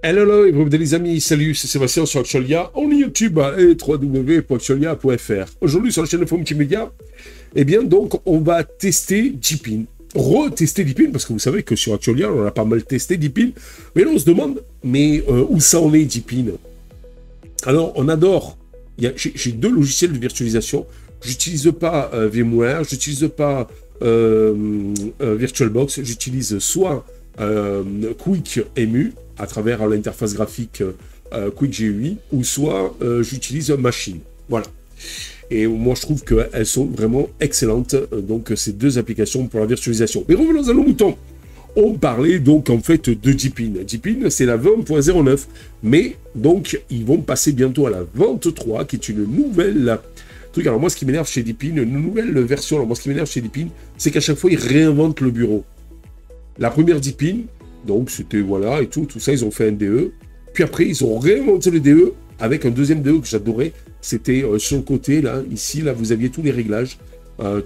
Hello, et bienvenue les amis, salut, c'est Sébastien sur Actualia, en YouTube et www.actualia.fr. Aujourd'hui sur la chaîne de Forum Multimédia, eh bien donc on va tester Deepin, retester Deepin, parce que vous savez que sur Actualia on a pas mal testé Deepin, mais là on se demande, mais où ça en est Deepin? Alors on adore, j'ai deux logiciels de virtualisation, j'utilise pas VMware, j'utilise pas VirtualBox, j'utilise soit QuickEmu, à travers l'interface graphique QuickGUI, ou soit j'utilise Machine. Voilà. Et moi, je trouve qu'elles sont vraiment excellentes, donc ces deux applications pour la virtualisation. Mais revenons à nos moutons. On parlait donc en fait de Deepin. Deepin, c'est la 20.09, mais donc ils vont passer bientôt à la 23, qui est une nouvelle truc. Alors moi, ce qui m'énerve chez Deepin, une nouvelle version, alors moi, ce qui m'énerve chez Deepin, c'est qu'à chaque fois, ils réinventent le bureau. La première Deepin, donc c'était voilà et tout ça, ils ont fait un DE. Puis après, ils ont réinventé le DE avec un deuxième DE que j'adorais. C'était sur le côté, là, ici, là, vous aviez tous les réglages,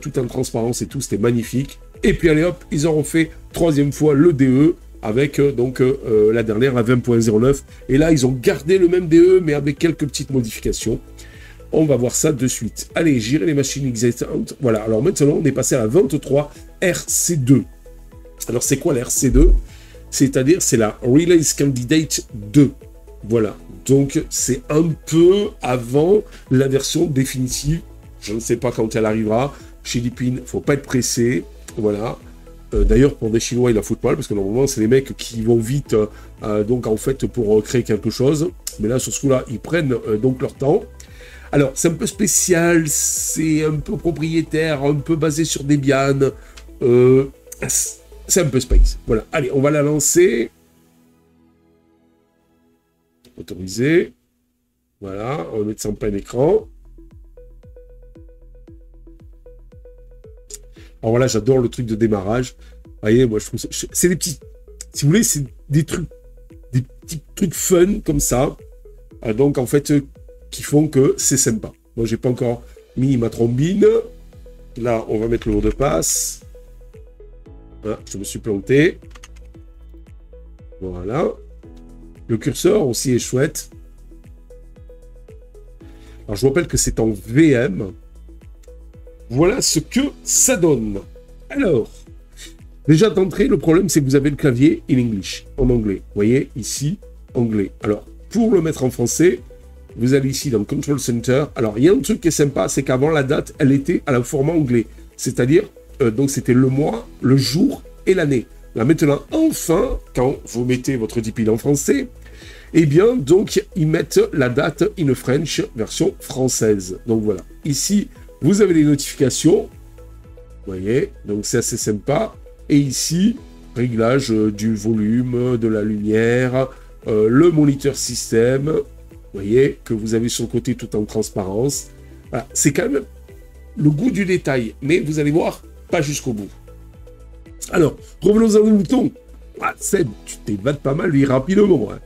tout en transparence et tout, c'était magnifique. Et puis allez hop, ils ont fait troisième fois le DE avec donc la dernière, la 20.09. Et là, ils ont gardé le même DE, mais avec quelques petites modifications. On va voir ça de suite. Allez, gérer les machines existantes. Voilà, alors maintenant, on est passé à la 23 RC2. Alors, c'est quoi la RC2? C'est-à-dire, c'est la Release Candidate 2. Voilà. Donc, c'est un peu avant la version définitive. Je ne sais pas quand elle arrivera. Chez Deepin, il ne faut pas être pressé. Voilà. D'ailleurs, pour des Chinois, il la foutent mal, parce que normalement, c'est les mecs qui vont vite, donc, en fait, pour créer quelque chose. Mais là, sur ce coup-là, ils prennent donc leur temps. Alors, c'est un peu spécial, c'est un peu propriétaire, un peu basé sur Debian. C'est un peu space. Voilà. Allez, on va la lancer. Autoriser. Voilà. On va mettre ça en plein écran. Alors voilà, j'adore le truc de démarrage. Vous voyez, moi, je trouve ça... C'est des petits... Si vous voulez, c'est des trucs... Des petits trucs fun, comme ça. Donc, en fait, qui font que c'est sympa. Moi, j'ai pas encore mis ma trombine. Là, on va mettre le mot de passe. Ah, je me suis planté. Voilà. Le curseur aussi est chouette. Alors, je vous rappelle que c'est en VM. Voilà ce que ça donne. Alors, déjà d'entrée, le problème, c'est que vous avez le clavier in English, en anglais. Vous voyez, ici, anglais. Alors, pour le mettre en français, vous allez ici dans Control Center. Alors, il y a un truc qui est sympa, c'est qu'avant, la date, elle était à la format anglais. C'est-à-dire, donc c'était le mois, le jour et l'année. Là maintenant, enfin, quand vous mettez votre Deepin en français, eh bien, donc, ils mettent la date in French, version française. Donc voilà. Ici, vous avez les notifications. Vous voyez, donc c'est assez sympa. Et ici, réglage du volume, de la lumière, le moniteur système. Vous voyez, que vous avez sur le côté tout en transparence. Voilà, c'est quand même le goût du détail, mais vous allez voir, pas jusqu'au bout. Alors, revenons à nos moutons. Ah, Seb, tu t'évades pas mal, lui, rapidement. Hein.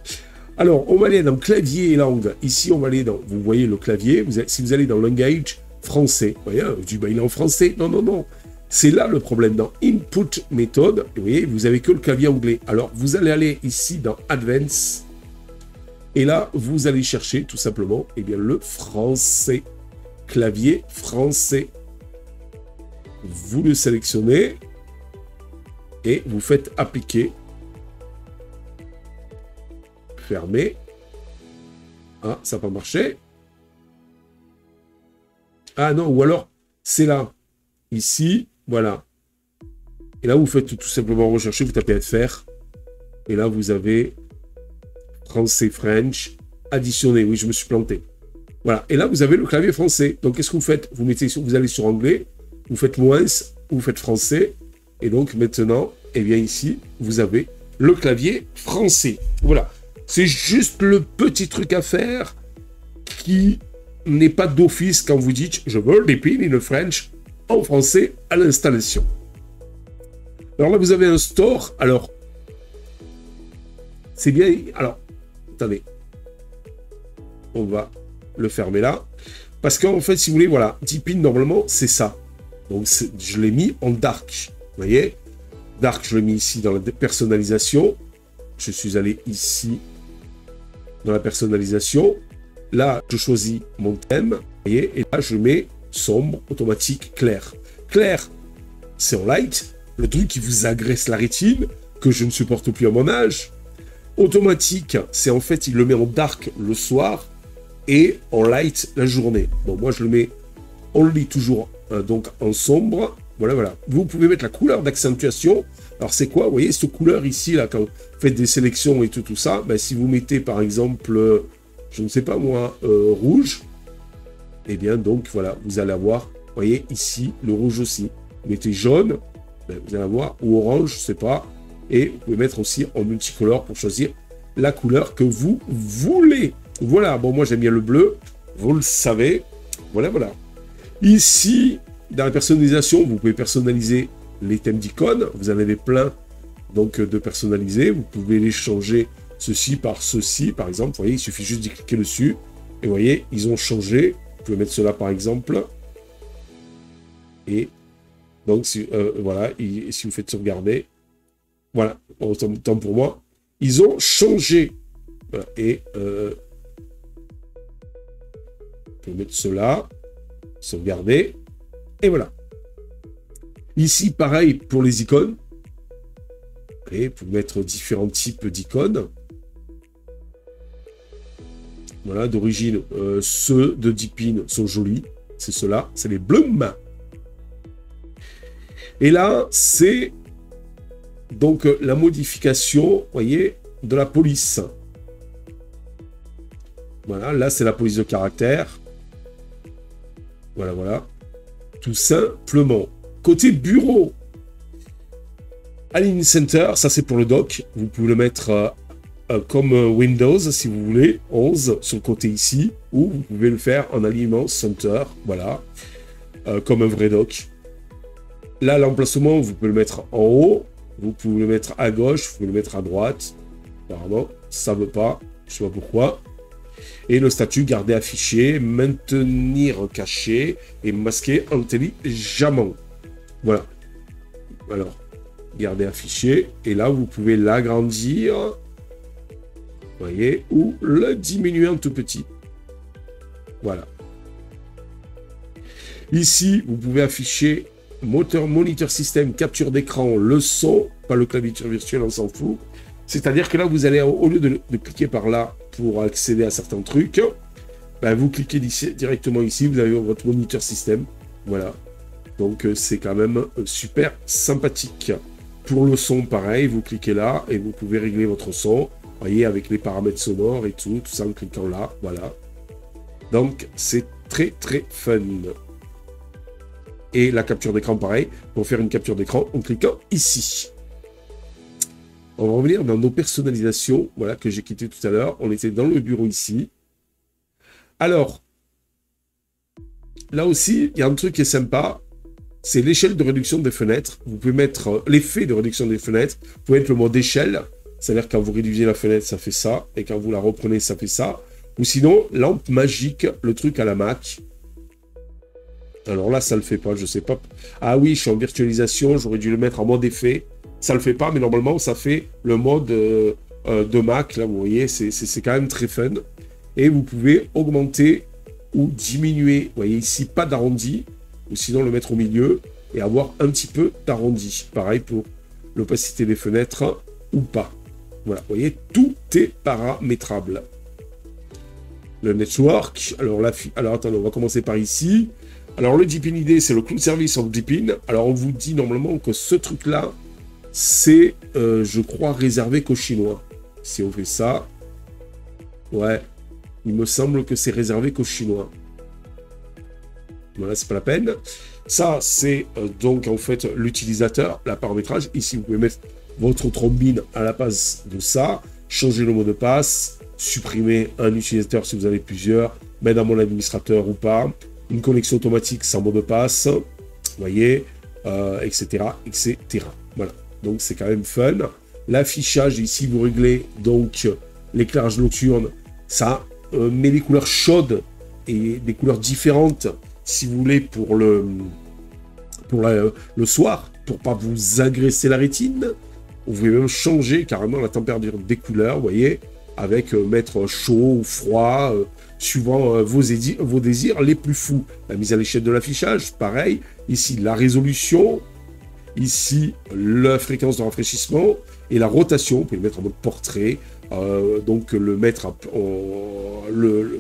Alors, on va aller dans clavier et langue. Ici, on va aller dans, vous voyez le clavier, si vous allez dans language, français. Vous voyez, je dis, bah, il est en français. Non, non, non. C'est là le problème. Dans input méthode, vous voyez, vous avez que le clavier anglais. Alors, vous allez aller ici dans advance. Et là, vous allez chercher tout simplement, eh bien, le français. Clavier français. Vous le sélectionnez et vous faites appliquer. Fermer. Ah, ça n'a pas marché. Ah non, ou alors, c'est là. Ici, voilà. Et là, vous faites tout simplement rechercher, vous tapez FR. Et là, vous avez français, French, additionné. Oui, je me suis planté. Voilà. Et là, vous avez le clavier français. Donc, qu'est-ce que vous faites? Vous allez sur anglais, vous faites moins, vous faites français. Et donc, maintenant, eh bien, ici, vous avez le clavier français. Voilà. C'est juste le petit truc à faire qui n'est pas d'office quand vous dites « Je veux Deepin in French » en français à l'installation. Alors là, vous avez un store. Alors, c'est bien... Alors, attendez. On va le fermer là. Parce qu'en fait, si vous voulez, voilà, Deepin, normalement, c'est ça. Donc, je l'ai mis en dark. Vous voyez? Dark, je l'ai mis ici dans la personnalisation. Je suis allé ici dans la personnalisation. Là, je choisis mon thème, vous voyez, et là, je mets sombre, automatique, clair. Clair, c'est en light, le truc qui vous agresse la rétine, que je ne supporte plus à mon âge. Automatique, c'est en fait, il le met en dark le soir et en light la journée. Bon, moi, je le mets only toujours donc en sombre. Voilà, voilà. Vous pouvez mettre la couleur d'accentuation. Alors, c'est quoi? Vous voyez, cette couleur ici, là, quand vous faites des sélections et tout ça, ben, si vous mettez, par exemple, je ne sais pas moi, rouge, eh bien, donc, voilà, vous allez avoir, vous voyez, ici, le rouge aussi. Vous mettez jaune, ben, vous allez avoir, ou orange, je ne sais pas. Et vous pouvez mettre aussi en multicolore pour choisir la couleur que vous voulez. Voilà, bon, moi, j'aime bien le bleu, vous le savez. Voilà, voilà. Ici, dans la personnalisation, vous pouvez personnaliser les thèmes d'icônes. Vous en avez plein donc, de personnaliser. Vous pouvez les changer ceci par ceci, par exemple. Vous voyez, il suffit juste d'y cliquer dessus. Et vous voyez, ils ont changé. Vous pouvez mettre cela, par exemple. Et donc, si, voilà, si vous faites sauvegarder, voilà, autant pour moi, ils ont changé. Voilà. Et vous pouvez mettre cela, sauvegarder. Et voilà. Ici, pareil pour les icônes. Et pour mettre différents types d'icônes. Voilà, d'origine, ceux de Deepin sont jolis. C'est ceux-là, c'est les Bloom. Et là, c'est donc la modification, voyez, de la police. Voilà, là, c'est la police de caractère. Voilà, voilà. Tout simplement. Côté bureau, Align Center, ça c'est pour le dock. Vous pouvez le mettre comme Windows, si vous voulez, 11 sur le côté ici, ou vous pouvez le faire en alignement Center, voilà, comme un vrai dock. Là, l'emplacement, vous pouvez le mettre en haut, vous pouvez le mettre à gauche, vous pouvez le mettre à droite. Apparemment, ça ne veut pas, je ne sais pas pourquoi. Et le statut, garder affiché, maintenir caché et masquer intelligemment. Voilà. Alors, garder affiché. Et là, vous pouvez l'agrandir. Vous voyez, ou le diminuer en tout petit. Voilà. Ici, vous pouvez afficher moteur, moniteur système, capture d'écran, le son, pas le clavier virtuel, on s'en fout. C'est-à-dire que là, vous allez, au lieu de cliquer par là pour accéder à certains trucs, ben, vous cliquez directement ici, vous avez votre moniteur système. Voilà. Donc, c'est quand même super sympathique. Pour le son, pareil, vous cliquez là et vous pouvez régler votre son. Vous voyez, avec les paramètres sonores et tout ça en cliquant là. Voilà. Donc, c'est très, très fun. Et la capture d'écran, pareil, pour faire une capture d'écran en cliquant ici. On va revenir dans nos personnalisations, voilà, que j'ai quitté tout à l'heure. On était dans le bureau ici. Alors, là aussi, il y a un truc qui est sympa, c'est l'échelle de réduction des fenêtres. Vous pouvez mettre l'effet de réduction des fenêtres. Vous pouvez mettre le mode échelle, c'est-à-dire quand vous réduisez la fenêtre, ça fait ça, et quand vous la reprenez, ça fait ça. Ou sinon, lampe magique, le truc à la Mac. Alors là, ça le fait pas, je sais pas. Ah oui, je suis en virtualisation, j'aurais dû le mettre en mode effet. Ça le fait pas, mais normalement, ça fait le mode de Mac. Là, vous voyez, c'est quand même très fun. Et vous pouvez augmenter ou diminuer. Vous voyez ici, pas d'arrondi. Ou sinon, le mettre au milieu et avoir un petit peu d'arrondi. Pareil pour l'opacité des fenêtres ou pas. Voilà, vous voyez, tout est paramétrable. Le network. Alors, attendez, on va commencer par ici. Alors, le Deepin ID, c'est le Cloud Service of Deepin. Alors, on vous dit normalement que ce truc-là, c'est, je crois, réservé qu'aux Chinois. Si on fait ça, ouais, il me semble que c'est réservé qu'aux Chinois. Voilà, c'est pas la peine. Ça, c'est donc, en fait, l'utilisateur, la paramétrage. Ici, vous pouvez mettre votre trombine à la place de ça, changer le mot de passe, supprimer un utilisateur si vous avez plusieurs, mettre dans mon administrateur ou pas, une connexion automatique sans mot de passe, vous voyez, etc., etc. Voilà. Donc, c'est quand même fun. L'affichage, ici, vous réglez donc l'éclairage nocturne. Ça met des couleurs chaudes et des couleurs différentes, si vous voulez, pour le soir, pour pas vous agresser la rétine. Vous pouvez même changer carrément la température des couleurs, vous voyez. avec mettre chaud ou froid, suivant vos désirs les plus fous. La mise à l'échelle de l'affichage, pareil. Ici, la résolution. Ici, la fréquence de rafraîchissement et la rotation. Vous pouvez le mettre en mode portrait. Donc, le mettre,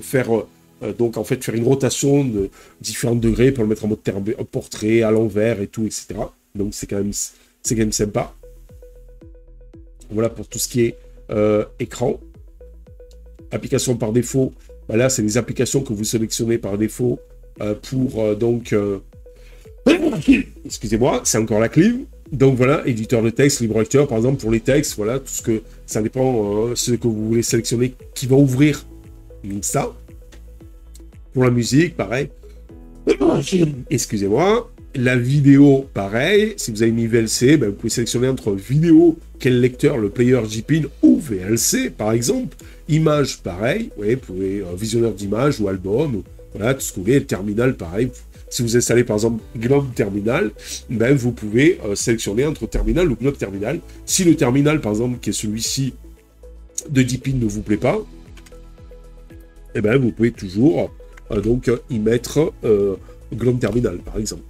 faire une rotation de différents degrés pour le mettre en mode portrait, à l'envers et tout, etc. Donc, c'est quand même sympa. Voilà pour tout ce qui est écran. Application par défaut. Bah là, c'est les applications que vous sélectionnez par défaut excusez-moi, c'est encore la clim. Donc voilà, éditeur de texte, libre lecteur, par exemple, pour les textes, voilà, tout ce que ça dépend, ce que vous voulez sélectionner qui va ouvrir ça. Pour la musique, pareil. Excusez-moi. La vidéo, pareil. Si vous avez mis VLC, ben, vous pouvez sélectionner entre vidéo, quel lecteur, le player JPIN ou VLC, par exemple. Image, pareil. Oui, vous pouvez visionneur d'image ou album. Voilà, tout ce que vous voulez. Le terminal, pareil. Si vous installez par exemple GNOME Terminal, ben, vous pouvez sélectionner entre Terminal ou GNOME Terminal. Si le terminal, par exemple, qui est celui-ci de Deepin ne vous plaît pas, eh ben, vous pouvez toujours y mettre GNOME Terminal, par exemple.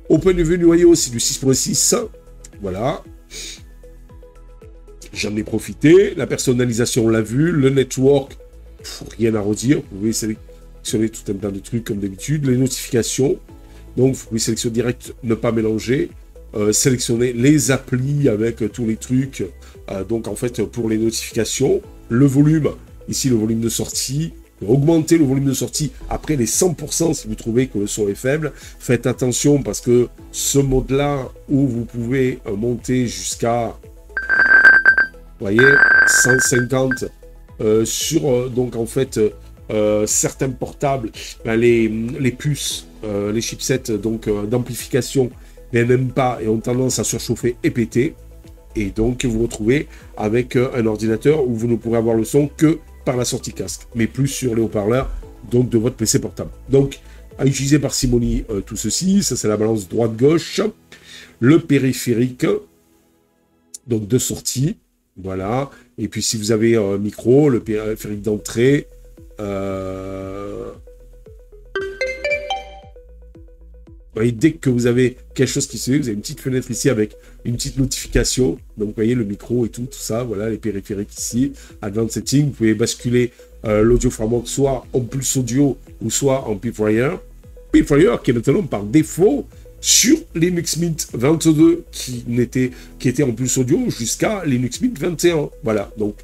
Au point de vue noyau, c'est du 6.6. Voilà. J'en ai profité. La personnalisation, on l'a vu. Le network, rien à redire. Vous pouvez sélectionner tout un tas de trucs comme d'habitude. Les notifications, donc vous pouvez sélectionner direct, ne pas mélanger. Sélectionner les applis avec tous les trucs. Donc en fait, pour les notifications, le volume, ici le volume de sortie, augmenter le volume de sortie après les 100% si vous trouvez que le son est faible. Faites attention parce que ce mode-là, où vous pouvez monter jusqu'à, vous voyez, 150 sur, donc en fait, certains portables, ben, les puces, les chipsets d'amplification, mais même pas, et ont tendance à surchauffer et péter. Et donc, vous vous retrouvez avec un ordinateur où vous ne pourrez avoir le son que par la sortie casque, mais plus sur les haut-parleurs donc de votre PC portable. Donc, à utiliser parcimonie tout ceci, ça c'est la balance droite-gauche, le périphérique, donc de sortie, voilà, et puis si vous avez un micro, le périphérique d'entrée, vous voyez, dès que vous avez quelque chose qui se fait, vous avez une petite fenêtre ici avec une petite notification. Donc, vous voyez le micro et tout ça. Voilà, les périphériques ici. Advanced Setting, vous pouvez basculer l'audio framework soit en pulse audio ou soit en Pipewire. Pipewire qui est maintenant par défaut sur Linux Mint 22 qui était en pulse audio jusqu'à Linux Mint 21. Voilà, donc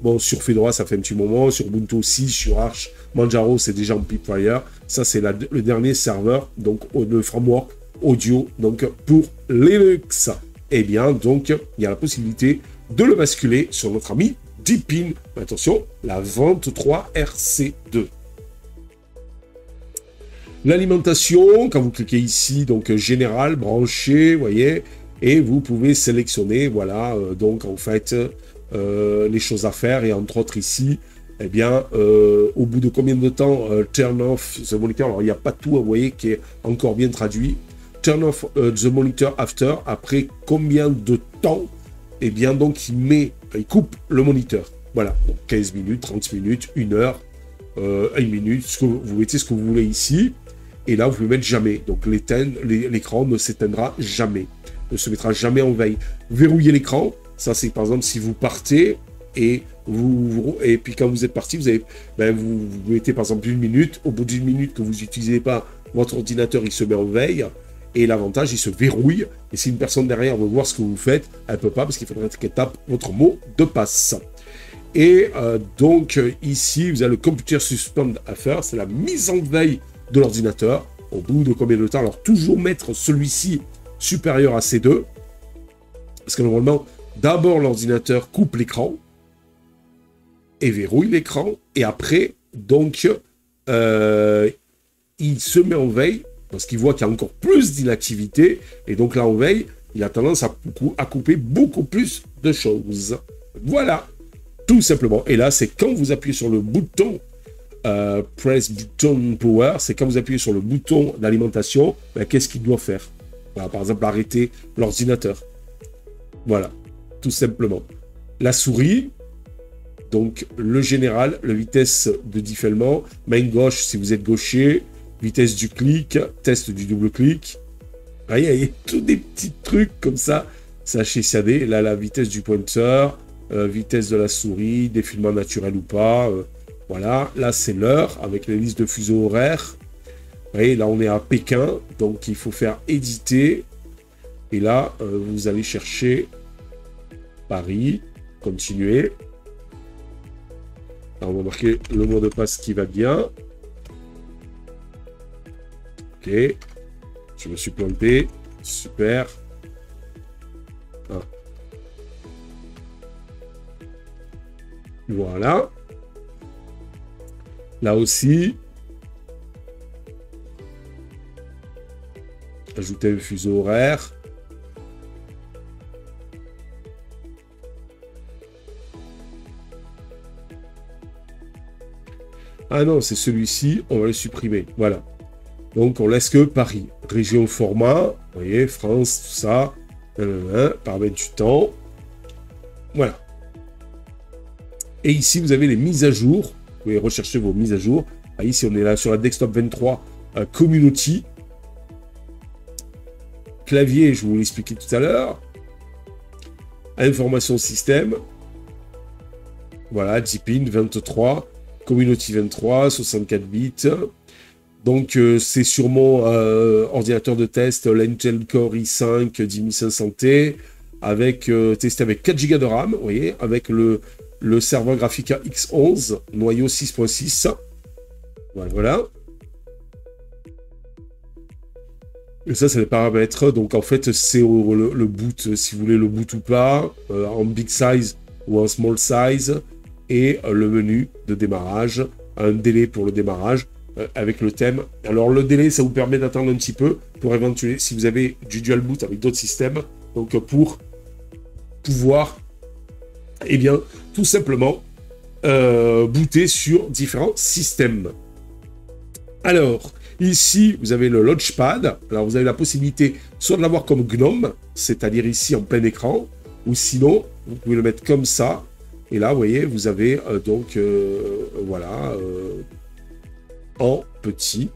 bon, sur Fedora, ça fait un petit moment. Sur Ubuntu aussi, sur Arch, Manjaro, c'est déjà en Pipewire. Ça, c'est le dernier serveur, donc le framework audio, donc pour Linux. Eh bien, donc, il y a la possibilité de le basculer sur notre ami Deepin. Attention, la 23RC2. L'alimentation, quand vous cliquez ici, donc général, branché, vous voyez, et vous pouvez sélectionner, voilà, donc en fait, les choses à faire, et entre autres ici, eh bien, au bout de combien de temps turn off the monitor, alors il n'y a pas tout, vous voyez, qui est encore bien traduit, turn off the monitor after, après combien de temps, eh bien, donc il coupe le moniteur, voilà, donc 15 minutes, 30 minutes, 1 heure, 1 minute, vous mettez ce que vous voulez ici, et là, vous pouvez mettre jamais, donc l'écran ne s'éteindra jamais, ne se mettra jamais en veille. Verrouiller l'écran, ça c'est par exemple si vous partez, et puis quand vous êtes parti, vous mettez par exemple 1 minute, au bout d'1 minute que vous n'utilisez pas, votre ordinateur il se met en veille, et l'avantage il se verrouille, et si une personne derrière veut voir ce que vous faites, elle ne peut pas parce qu'il faudrait qu'elle tape votre mot de passe. Et donc ici, vous avez le Computer Suspend Affair, c'est la mise en veille de l'ordinateur, au bout de combien de temps, alors toujours mettre celui-ci supérieur à C2, parce que normalement, d'abord l'ordinateur coupe l'écran, et verrouille l'écran, et après, donc, il se met en veille, parce qu'il voit qu'il y a encore plus d'inactivité, et donc là, en veille, il a tendance à couper beaucoup plus de choses. Voilà, tout simplement. Et là, c'est quand vous appuyez sur le bouton Press Button Power, c'est quand vous appuyez sur le bouton d'alimentation, ben, qu'est-ce qu'il doit faire? Voilà, par exemple, arrêter l'ordinateur. Voilà, tout simplement. La souris, Donc, le général, la vitesse de défilement, main gauche si vous êtes gaucher, vitesse du clic, test du double clic. Ah, il y a tous des petits trucs comme ça. C'est HCAD. Là, la vitesse du pointeur, vitesse de la souris, défilement naturel ou pas. Voilà. Là, c'est l'heure avec les listes de fuseaux horaires. Vous voyez, là, on est à Pékin. Donc, il faut faire éditer. Et là, vous allez chercher Paris. Continuer. Là, on va marquer le mot de passe qui va bien. Ok. Je me suis planté. Super. Ah. Voilà. Là aussi. Ajouter un fuseau horaire. Ah non, c'est celui-ci, on va le supprimer. Voilà. Donc, on laisse que Paris. Région format, vous voyez, France, tout ça. Paramètres du temps. Voilà. Et ici, vous avez les mises à jour. Vous pouvez rechercher vos mises à jour. Ah, ici, on est là sur la Desktop 23 Community. Clavier, je vous l'expliquais tout à l'heure. Information système. Voilà, Deepin 23. Community 23, 64 bits. Donc, c'est sur mon ordinateur de test, l'Intel Core i5 10500T, avec, testé avec 4 Go de RAM, vous voyez, avec le serveur graphique X11, noyau 6.6. Voilà. Et ça, c'est les paramètres. Donc, en fait, c'est le boot, si vous voulez le boot ou pas, en big size ou en small size, et le menu de démarrage, un délai pour le démarrage, avec le thème. Alors, le délai, ça vous permet d'attendre un petit peu pour éventuellement, si vous avez du dual boot avec d'autres systèmes, donc pour pouvoir, eh bien, tout simplement, booter sur différents systèmes. Alors, ici, vous avez le Launchpad. Alors, vous avez la possibilité soit de l'avoir comme GNOME, c'est-à-dire ici en plein écran, ou sinon, vous pouvez le mettre comme ça. Et là, vous voyez, vous avez donc, voilà, en petit.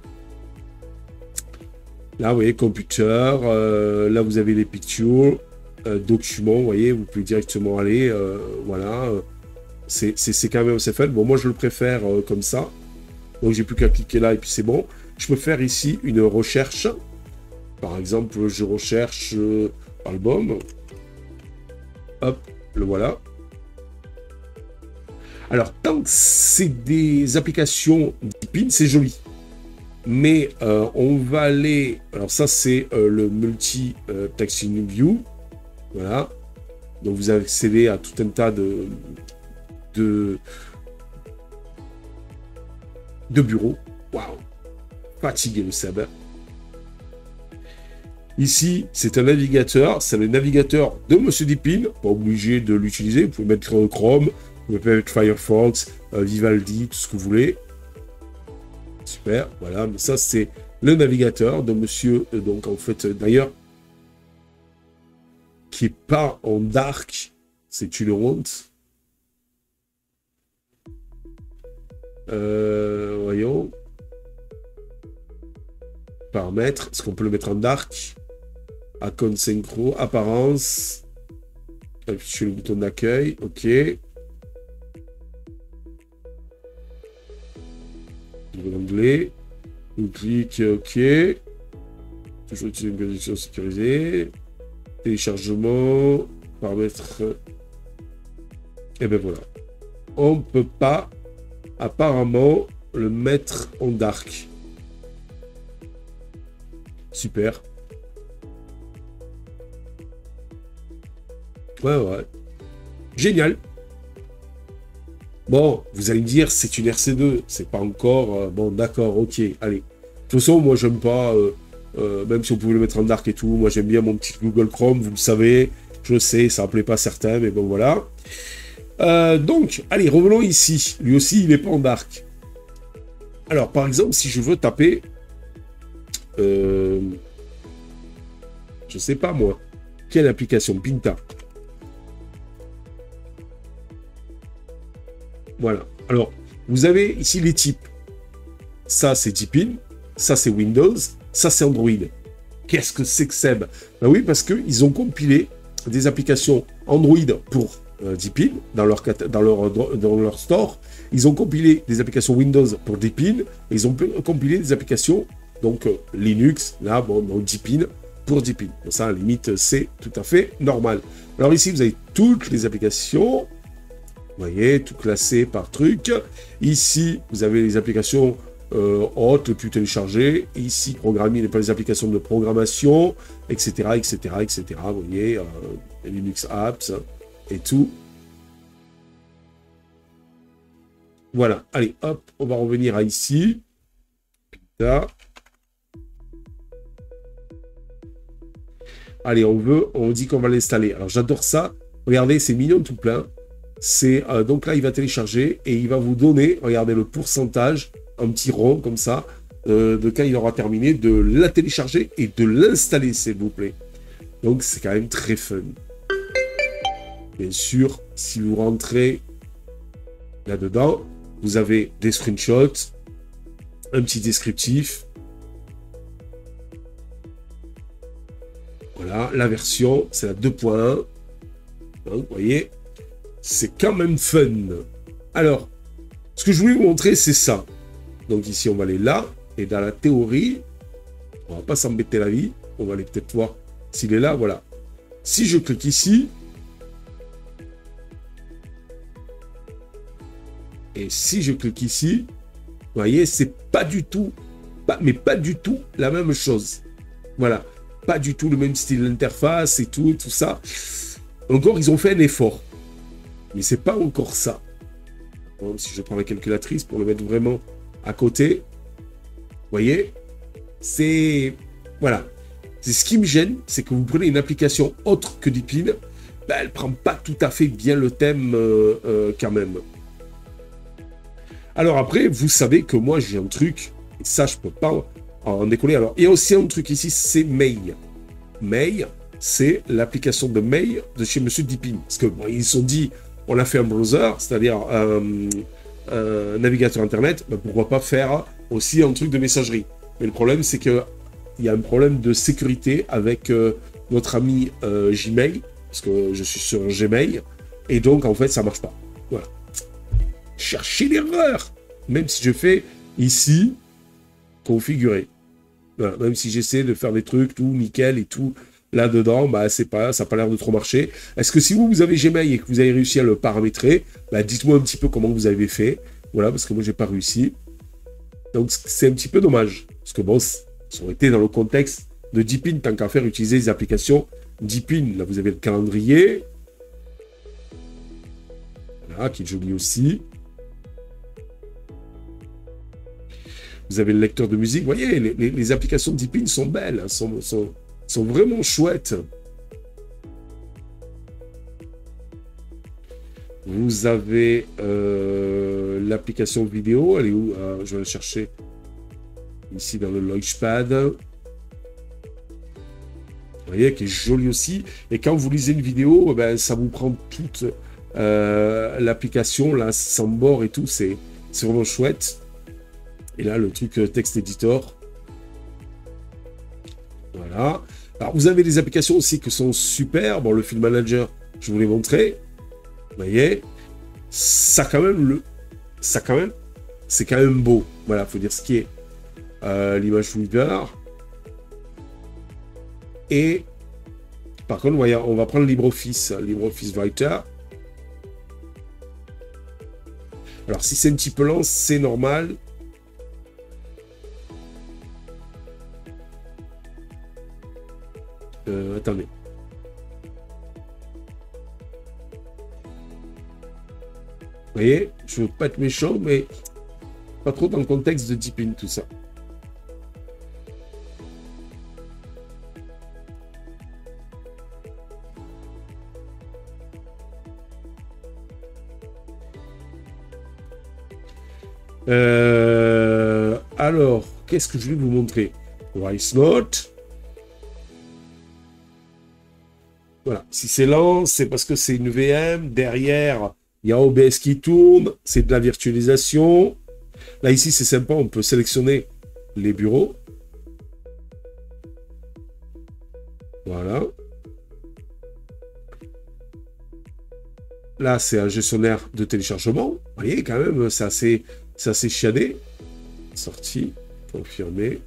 Là, vous voyez, computer. Là, vous avez les pictures, documents, vous voyez, vous pouvez directement aller, voilà. C'est quand même assez fun. Bon, moi, je le préfère comme ça. Donc, j'ai plus qu'à cliquer là et puis c'est bon. Je peux faire ici une recherche. Par exemple, je recherche album. Hop, le voilà. Alors, tant que c'est des applications Deepin, c'est joli. Mais on va aller... Alors ça, c'est le multi-texting view. Voilà. Donc, vous accédez à tout un tas de bureaux. Waouh! Fatigué le sabbat. Ici, c'est un navigateur. C'est le navigateur de Monsieur Deepin. Pas obligé de l'utiliser. Vous pouvez mettre Chrome. Vous pouvez mettre Firefox, Vivaldi, tout ce que vous voulez. Super, voilà. Mais ça, c'est le navigateur de monsieur, donc en fait, d'ailleurs, qui n'est pas en dark, c'est une honte. Voyons. Paramètres, est-ce qu'on peut le mettre en dark? Icon synchro, apparence. Appuie sur le bouton d'accueil, ok. L'anglais, on clique OK, toujours utiliser une connexion sécurisée, téléchargement, paramètres, et ben voilà. On ne peut pas apparemment le mettre en dark. Super. Ouais. Génial. Bon, vous allez me dire, c'est une RC2, c'est pas encore... bon, d'accord, ok, allez. De toute façon, moi, j'aime pas, même si on pouvait le mettre en dark et tout, moi, j'aime bien mon petit Google Chrome, vous le savez, je sais, ça ne plaît pas certains, mais bon, voilà. Donc, allez, revenons ici. Lui aussi, il n'est pas en dark. Alors, par exemple, si je veux taper... je sais pas, moi. Quelle application? Pinta. Voilà. Alors, vous avez ici les types. Ça, c'est Deepin. Ça, c'est Windows. Ça, c'est Android. Qu'est-ce que c'est que Seb? Ben oui, parce qu'ils ont compilé des applications Android pour Deepin dans leur store. Ils ont compilé des applications Windows pour Deepin. Et ils ont compilé des applications, donc Linux, là, bon, Deepin, pour Deepin. Ça, à la limite, c'est tout à fait normal. Alors ici, vous avez toutes les applications. Vous voyez, tout classé par truc. Ici, vous avez les applications hautes, les plus téléchargées. Ici, programmer les applications de programmation, etc., etc., etc. Vous voyez, Linux Apps et tout. Voilà. Allez, hop, on va revenir à ici. Là. Allez, on dit qu'on va l'installer. Alors, j'adore ça. Regardez, c'est mignon tout plein. C'est donc là, il va télécharger et il va vous donner, regardez, le pourcentage, un petit rond comme ça, de quand il aura terminé de la télécharger et de l'installer, s'il vous plaît. Donc, c'est quand même très fun. Bien sûr, si vous rentrez là-dedans, vous avez des screenshots, un petit descriptif. Voilà, la version, c'est la 2.1. Donc, vous voyez, c'est quand même fun. Alors, ce que je voulais vous montrer, c'est ça. Donc ici, on va aller là. Et dans la théorie, on va pas s'embêter la vie. On va aller peut-être voir s'il est là. Voilà. Si je clique ici, et si je clique ici, vous voyez, c'est pas du tout, mais pas du tout la même chose. Voilà. Pas du tout le même style d'interface et tout ça. Encore, ils ont fait un effort. Mais c'est pas encore ça. Bon, si je prends la calculatrice pour le mettre vraiment à côté, vous voyez, c'est... Voilà. C'est ce qui me gêne, c'est que vous prenez une application autre que Deepin, ben, elle prend pas tout à fait bien le thème quand même. Alors après, vous savez que moi j'ai un truc, et ça je peux pas en décoller. Alors, il y a aussi un truc ici, c'est Mail. Mail, c'est l'application de mail de chez Monsieur Deepin. Parce que bon, ils se sont dit, on a fait un browser, c'est-à-dire un navigateur Internet, ben pourquoi pas faire aussi un truc de messagerie. Mais le problème, c'est qu'il y a un problème de sécurité avec notre ami Gmail, parce que je suis sur Gmail, et donc, en fait, ça marche pas. Voilà. Cherchez l'erreur. Même si je fais ici, configurer. Voilà. Même si j'essaie de faire des trucs, tout nickel et tout, là-dedans, bah, ça n'a pas l'air de trop marcher. Est-ce que si vous avez Gmail et que vous avez réussi à le paramétrer, bah, dites-moi un petit peu comment vous avez fait. Voilà, parce que moi, j'ai pas réussi. Donc, c'est un petit peu dommage. Parce que bon, ça aurait été dans le contexte de Deepin, tant qu'à faire utiliser les applications Deepin. Là, vous avez le calendrier. Voilà, qui est joli aussi. Vous avez le lecteur de musique. Vous voyez, les applications de Deepin sont belles, hein, sont vraiment chouettes. Vous avez l'application vidéo. Elle est où? Je vais la chercher ici dans le Launchpad. Vous voyez, qui est jolie aussi. Et quand vous lisez une vidéo, ben, ça vous prend toute l'application, là, sans bord et tout. C'est vraiment chouette. Et là, le truc texte editor. Voilà. Alors, vous avez des applications aussi qui sont super. Bon, le Film Manager, je vous l'ai montré. Vous voyez, c'est quand même beau. Voilà, il faut dire ce qui est. L'image Weaver. Et, par contre, voyez, on va prendre LibreOffice Writer. Alors, si c'est un petit peu lent, c'est normal. Attendez. Vous voyez, je veux pas être méchant, mais pas trop dans le contexte de Deepin, tout ça. Alors, qu'est-ce que je vais vous montrer? VoiceNote. Voilà, si c'est lent, c'est parce que c'est une VM. Derrière, Il y a OBS qui tourne, c'est de la virtualisation. Là, ici, c'est sympa, on peut sélectionner les bureaux. Voilà. Là, c'est un gestionnaire de téléchargement. Vous voyez, quand même, c'est assez chiadé. Sorti, confirmé.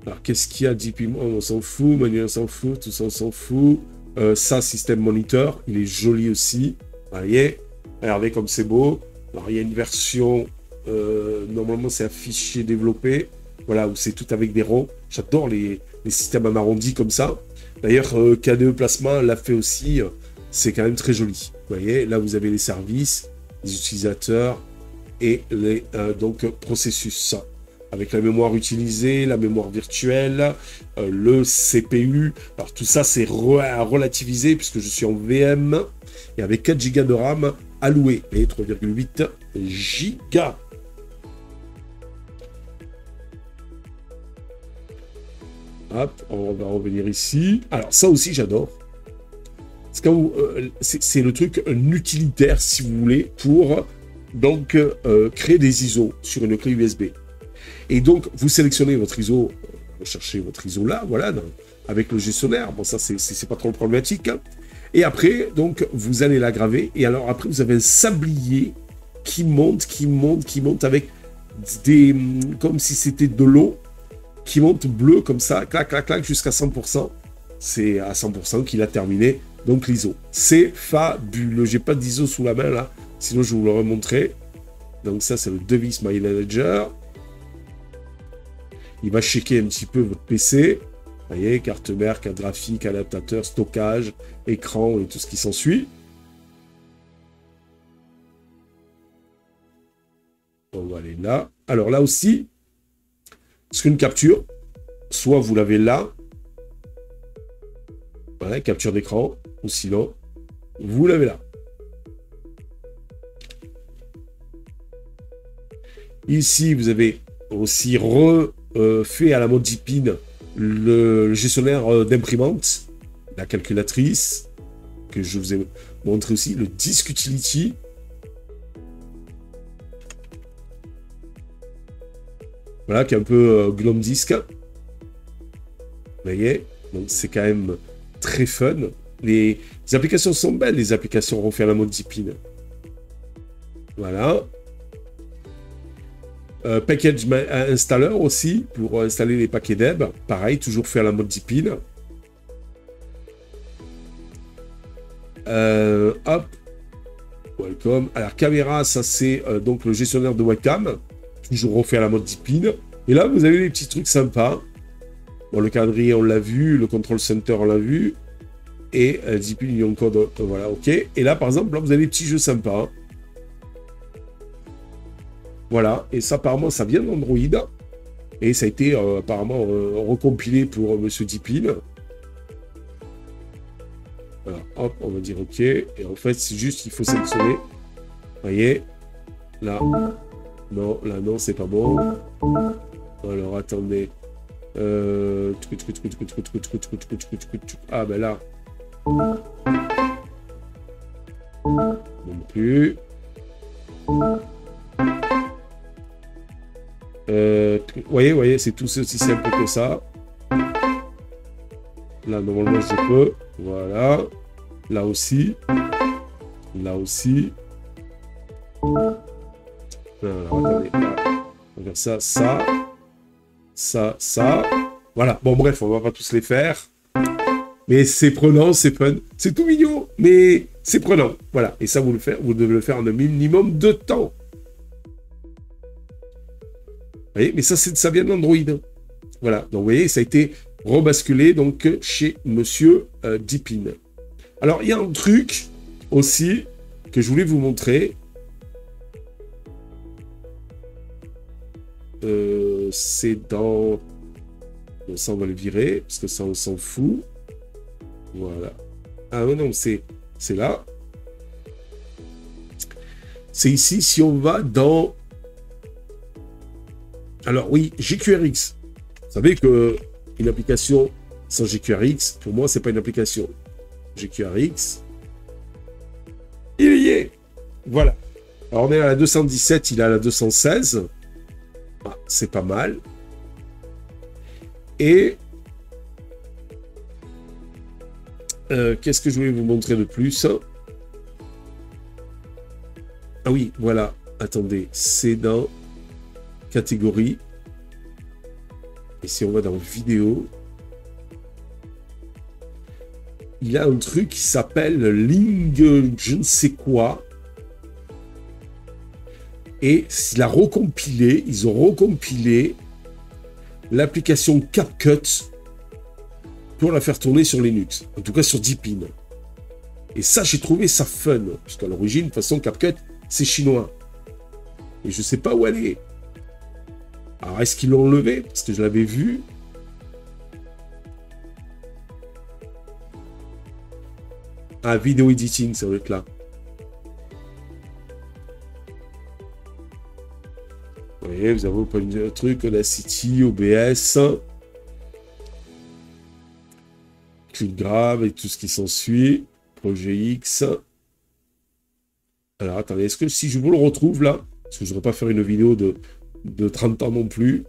Alors, qu'est-ce qu'il y a d'IP? On s'en fout, manuel, on s'en fout, tout ça, on s'en fout. Ça, système moniteur, il est joli aussi. Vous voyez, regardez comme c'est beau. Alors, il y a une version, normalement, c'est un fichier développé. Voilà, où c'est tout avec des ronds. J'adore les systèmes en arrondi comme ça. D'ailleurs, KDE Plasma l'a fait aussi. C'est quand même très joli. Vous voyez, là, vous avez les services, les utilisateurs et les donc processus. Avec la mémoire utilisée, la mémoire virtuelle, le CPU. Alors, tout ça, c'est à relativiser puisque je suis en VM et avec 4 Go de RAM alloué et 3,8 Go. Hop, on va revenir ici. Alors, ça aussi, j'adore. C'est le truc, un utilitaire, si vous voulez, pour donc créer des ISO sur une clé USB. Et donc, vous sélectionnez votre ISO, vous cherchez votre ISO là, voilà, avec le gestionnaire. Bon, ça, c'est pas trop problématique. Hein. Et après, donc, vous allez la graver. Et alors, après, vous avez un sablier qui monte avec des... comme si c'était de l'eau qui monte bleu comme ça, clac, clac, clac, jusqu'à 100%. C'est à 100% qu'il a terminé, donc l'ISO. C'est fabuleux. J'ai pas d'ISO sous la main, là. Sinon, je vous l'aurais montré. Donc ça, c'est le Device My Manager. Il va checker un petit peu votre PC. Vous voyez, carte mère, carte graphique, adaptateur, stockage, écran et tout ce qui s'ensuit. On va aller là. Alors là aussi, screen capture. Soit vous l'avez là. Voilà, capture d'écran. Ou sinon, vous l'avez là. Ici, vous avez aussi refait à la mode Deepin le gestionnaire d'imprimante, la calculatrice, que je vous ai montré aussi, le Disk Utility. Voilà, qui est un peu Glom Disk. Vous voyez, donc c'est quand même très fun. Les applications sont belles, les applications refaites à la mode Deepin. Voilà. Package installer aussi, pour installer les paquets deb. Pareil, toujours fait à la mode Deepin. Hop. Welcome. Alors, caméra, ça c'est donc le gestionnaire de webcam. Toujours refait à la mode Deepin. Et là, vous avez des petits trucs sympas. Bon, le calendrier, on l'a vu. Le control center, on l'a vu. Et Deepin Union Code, voilà, ok. Et là, par exemple, là, vous avez des petits jeux sympas. Hein. Voilà, et ça, apparemment, ça vient d'Android. Et ça a été, apparemment, recompilé pour Monsieur Deepin. Voilà, hop, on va dire OK. Et en fait, c'est juste qu'il faut sélectionner. Vous voyez, là. Non, là, non, c'est pas bon. Alors, attendez. Ah, ben là. Non plus. Voyez, c'est tout aussi simple que ça. Là, normalement, je peux. Voilà. Là aussi. Là aussi. Alors, attendez. Là. On va faire ça. Voilà. Bon, bref, on va pas tous les faire. Mais c'est prenant, c'est fun. C'est tout mignon, mais c'est prenant. Voilà. Et ça, vous devez le faire en un minimum de temps. Vous voyez, mais ça vient d'Android. Voilà, donc vous voyez, ça a été rebasculé donc chez Monsieur Deepin. Alors, il y a un truc aussi que je voulais vous montrer. C'est dans... Bon, ça, on va le virer, parce que ça, on s'en fout. Voilà. Ah non, c'est là. C'est ici, si on va dans... Alors oui, GQRX. Vous savez qu'une application sans GQRX, pour moi, c'est pas une application. GQRX. Il y est. Voilà. Alors, on est à la 217, il est à la 216. Ah, c'est pas mal. Et... qu'est-ce que je voulais vous montrer de plus? Ah oui, voilà. Attendez, c'est dans catégorie. Et si on va dans vidéo, il a un truc qui s'appelle Ling je ne sais quoi. Et il a recompilé, ils ont recompilé l'application CapCut pour la faire tourner sur Linux. En tout cas sur Deepin. Et ça, j'ai trouvé ça fun. Parce qu'à l'origine, de toute façon, CapCut, c'est chinois. Et je sais pas où elle est. Alors, est-ce qu'ils l'ont enlevé? Parce que je l'avais vu. Ah, vidéo editing, ça doit être là. Vous voyez, vous avez un truc, Audacity, OBS, ClickGrab et tout ce qui s'ensuit. Projet X. Alors, attendez, est-ce que si je vous le retrouve là, parce que je ne voudrais pas faire une vidéo de 30 ans non plus.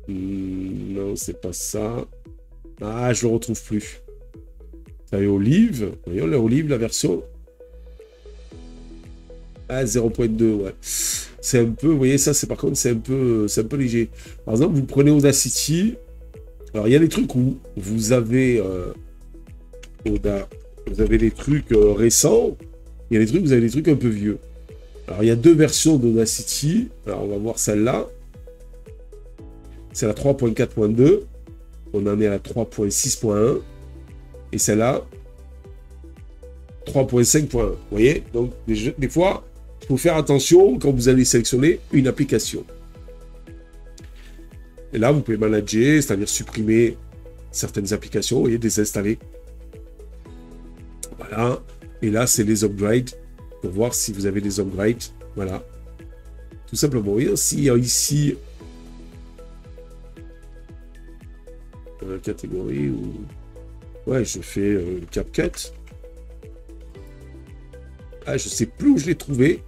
Non, c'est pas ça. Ah, je le retrouve plus. Ça y est, Olive. Voyons, la Olive, la version. Ah, 0.2, ouais. C'est un peu, vous voyez, ça, c'est par contre, c'est un peu léger. Par exemple, vous prenez Audacity. Alors, il y a des trucs où vous avez... vous avez des trucs récents. Il y a des trucs, vous avez des trucs un peu vieux. Alors, il y a deux versions d'Audacity. Alors, on va voir celle-là. C'est la 3.4.2. On en est à la 3.6.1. Et celle-là, 3.5.1. Vous voyez? Donc, des fois, il faut faire attention quand vous allez sélectionner une application. Et là, vous pouvez manager, c'est-à-dire supprimer certaines applications et désinstaller. Voilà. Et là, c'est les upgrades. Pour voir si vous avez des upgrades. Voilà. Tout simplement. Et aussi, ici, catégorie où... Ouais, je fais CapCut. Ah, je sais plus où je l'ai trouvé,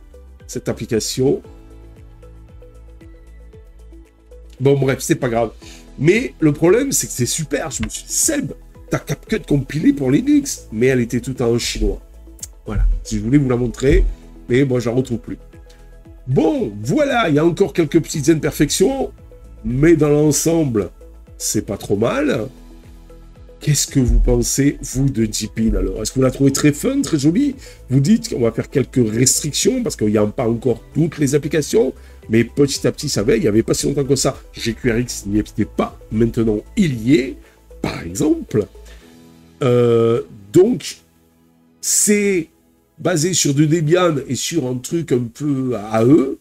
cette application. Bon, bref, c'est pas grave. Mais le problème, c'est que c'est super. Je me suis dit, Seb, t'as CapCut compilé pour Linux, mais elle était tout en chinois. Voilà. Si je voulais vous la montrer, mais moi, je la retrouve plus. Bon, voilà. Il y a encore quelques petites imperfections, mais dans l'ensemble, c'est pas trop mal. Qu'est-ce que vous pensez, vous, de Deepin, alors? Est-ce que vous la trouvez très fun, très jolie? Vous dites qu'on va faire quelques restrictions, parce qu'il n'y a pas encore toutes les applications, mais petit à petit, ça va. Il n'y avait pas si longtemps que ça. GQRX n'y était pas. Maintenant, il y est, par exemple. Donc, c'est basé sur du Debian et sur un truc un peu AE.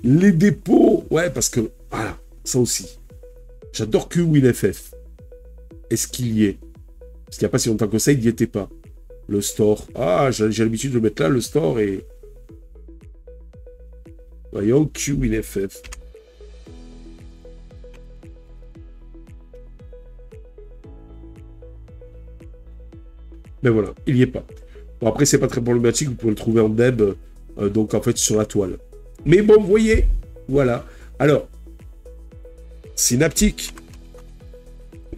Les dépôts, ouais, parce que, voilà, ça aussi. J'adore QWinFF. Est-ce qu'il y est? Parce qu'il n'y a pas si longtemps que ça, il n'y était pas. Le store. Ah, j'ai l'habitude de le mettre là, le store, et... Voyons, QWinFF. Mais voilà, il n'y est pas. Bon, après, c'est pas très problématique, vous pouvez le trouver en deb, donc en fait, sur la toile. Mais bon, vous voyez, voilà. Alors, Synaptic.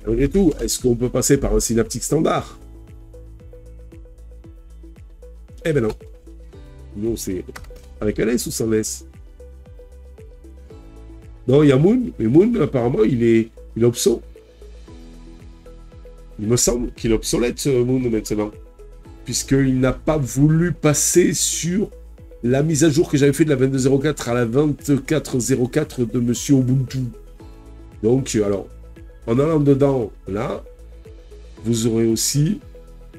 Malgré tout, est-ce qu'on peut passer par un Synaptic standard? Eh ben non. Non, c'est avec un S ou sans S? Non, il y a Moon, mais Moon, apparemment, il est obso. Il me semble qu'il est obsolète, Moon, maintenant. Puisqu'il n'a pas voulu passer sur la mise à jour que j'avais fait de la 22.04 à la 24.04 de Monsieur Ubuntu. Donc, alors, en allant dedans, là, vous aurez aussi,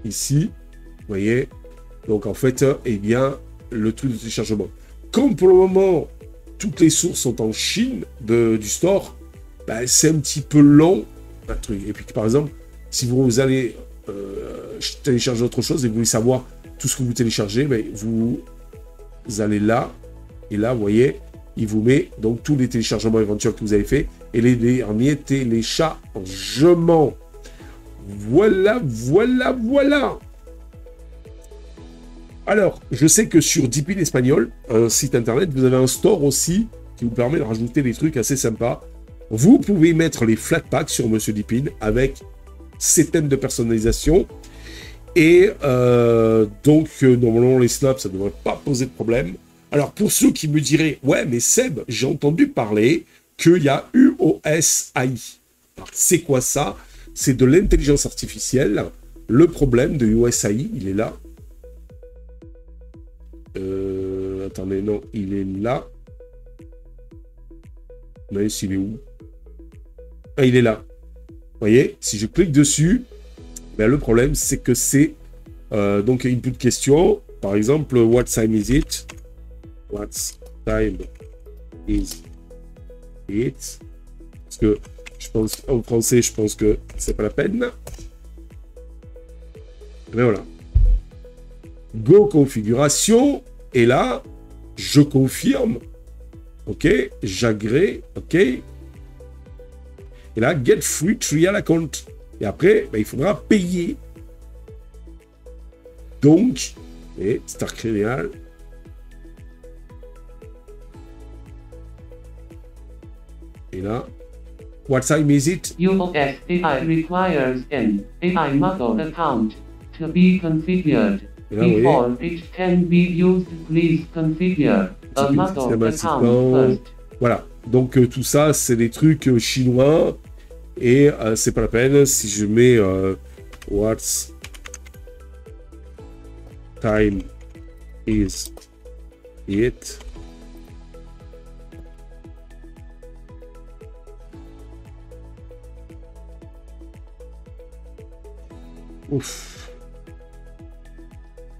ici, vous voyez, donc en fait, eh bien, le truc de téléchargement. Comme pour le moment, toutes les sources sont en Chine du store, ben, c'est un petit peu long, un truc. Et puis, par exemple, si vous allez télécharger autre chose et vous voulez savoir tout ce que vous téléchargez, ben, vous allez là, et là, vous voyez, il vous met donc tous les téléchargements éventuels que vous avez fait et les derniers téléchargements. Voilà, voilà, voilà. Alors, je sais que sur Deepin Espagnol, un site internet, vous avez un store aussi qui vous permet de rajouter des trucs assez sympas. Vous pouvez mettre les flat packs sur Monsieur Deepin avec ses thèmes de personnalisation. Et donc, normalement, les snaps, ça ne devrait pas poser de problème. Alors, pour ceux qui me diraient, ouais, mais Seb, j'ai entendu parler qu'il y a UOS AI. Alors, c'est quoi ça? C'est de l'intelligence artificielle. Le problème de UOS AI, il est là. Attendez, non, il est là. Mais il est où? Ah, il est là. Vous voyez, si je clique dessus, ben, le problème, c'est que c'est donc input question. Par exemple, what time is it? What time is it? Parce que je pense, en français, je pense que c'est pas la peine. Mais voilà. Go configuration. Et là, je confirme. OK. J'agrée. OK. Et là, get free trial account. Et après, ben, il faudra payer. Donc, et Star Trial. Et là, what time is it? UOS AI requires an AI model account to be configured. Before it can be used, please configure a model account first. Voilà. Donc tout ça, c'est des trucs chinois. Et c'est pas la peine si je mets what's time is it. Ouf.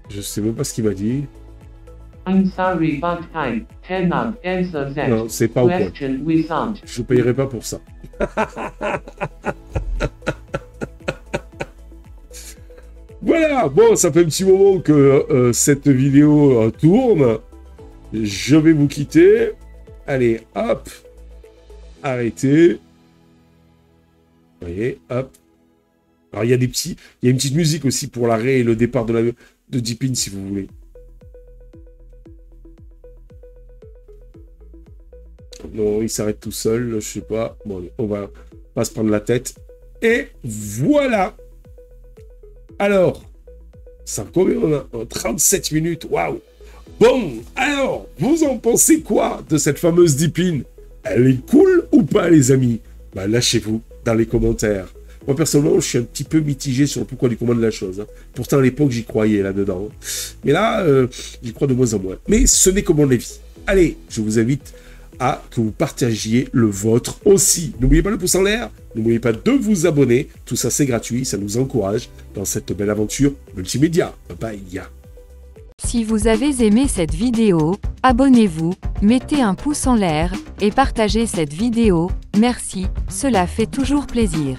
Je sais même pas ce qu'il m'a dit. I'm sorry, but I cannot answer that. Non, c'est pas au point. Question without. Je payerai pas pour ça. Voilà, bon, ça fait un petit moment que cette vidéo tourne. Je vais vous quitter. Allez, hop. Arrêtez. Vous voyez, hop. Alors, il y a une petite musique aussi pour l'arrêt et le départ de Deepin, si vous voulez. Non, il s'arrête tout seul, je sais pas. Bon, on va pas se prendre la tête. Et voilà. Alors, ça combien on a 37 minutes, waouh. Bon, alors, vous en pensez quoi de cette fameuse Deepin? Elle est cool ou pas, les amis? Bah, lâchez-vous dans les commentaires. Moi, personnellement, je suis un petit peu mitigé sur le pourquoi du comment de la chose. Hein. Pourtant, à l'époque, j'y croyais là-dedans. Mais là, j'y crois de moins en moins. Mais ce n'est que mon avis. Allez, je vous invite à que vous partagiez le vôtre aussi. N'oubliez pas le pouce en l'air. N'oubliez pas de vous abonner. Tout ça, c'est gratuit. Ça nous encourage dans cette belle aventure multimédia. Bye bye. Si vous avez aimé cette vidéo, abonnez-vous, mettez un pouce en l'air et partagez cette vidéo. Merci, cela fait toujours plaisir.